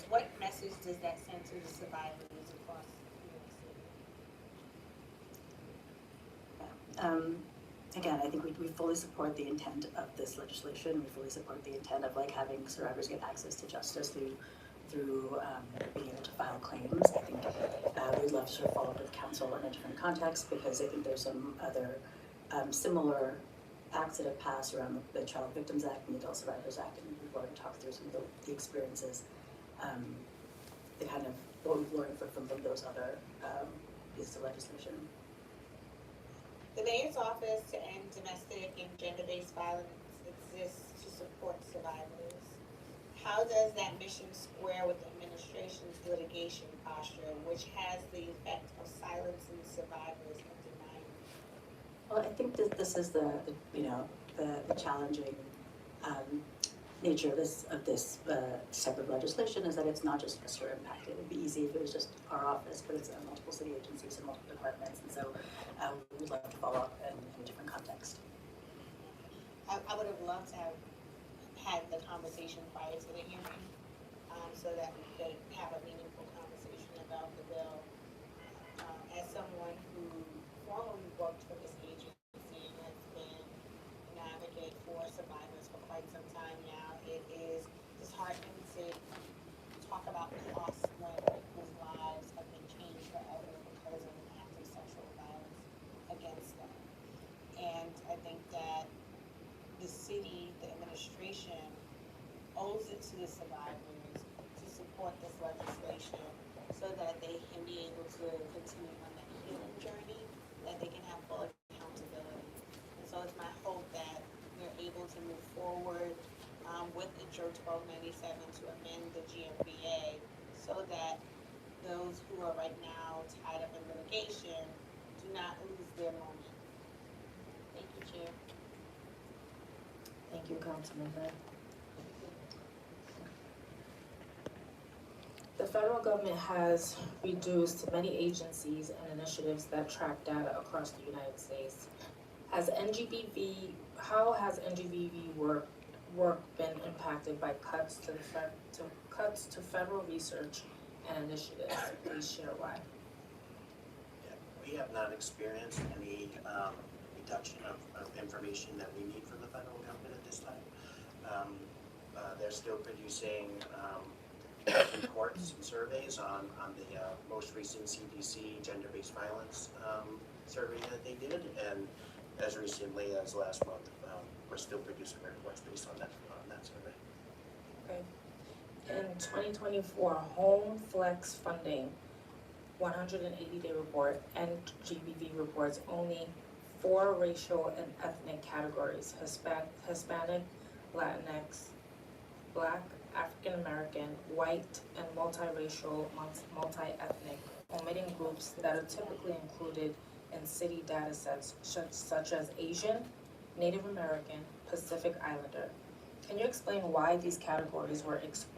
survivors, what message does that send to the survivors across New York City? Again, I think we fully support the intent of this legislation. We fully support the intent of having survivors get access to justice through being able to file claims. I think we'd love to sort of follow up with counsel in a different context, because I think there's some other similar acts that have passed around the Child Victims Act and the Adult Survivors Act, and we've already talked through some of the experiences, the kind of what we've learned from those other pieces of legislation. The mayor's office to end domestic and gender-based violence exists to support survivors. How does that mission square with the administration's litigation posture, which has the effect of silencing survivors and denying? Well, I think that this is the challenging nature of this type of legislation, is that it's not just Mr. Impact. It would be easy if it was just our office, but it's multiple city agencies and multiple departments, and so we'd like to follow up in a different context. I would have loved to have had the conversation prior to the hearing, so that we could have a meaningful conversation about the bill. As someone who formerly worked for this agency and has been an advocate for survivors for quite some time now, it is disheartening to talk about loss when people's lives have been changed forever because of an act of sexual violence against them. And I think that the city, the administration, owes it to the survivors to support this legislation so that they can be able to continue on that healing journey, that they can have full accountability. And so it's my hope that we're able to move forward with Intro 1297 to amend the GMBA so that those who are right now tied up in litigation do not lose their moment. Thank you, Chair. Thank you, Councilmember. The federal government has reduced many agencies and initiatives that track data across the United States. How has NGVV work been impacted by cuts to federal research and initiatives? Please share why. Yeah, we have not experienced any reduction of information that we need from the federal government at this time. They're still producing reports and surveys on the most recent CDC gender-based violence survey that they did, and as recently as last month, we're still producing reports based on that survey. Okay. In 2024, Home Flex Funding 180-day report and GBV reports only 4 racial and ethnic categories: Hispanic, Latinx, Black, African American, white, and multiracial, multi-ethnic, omitting groups that are typically included in city data sets such as Asian, Native American, Pacific Islander. Can you explain why these categories were excluded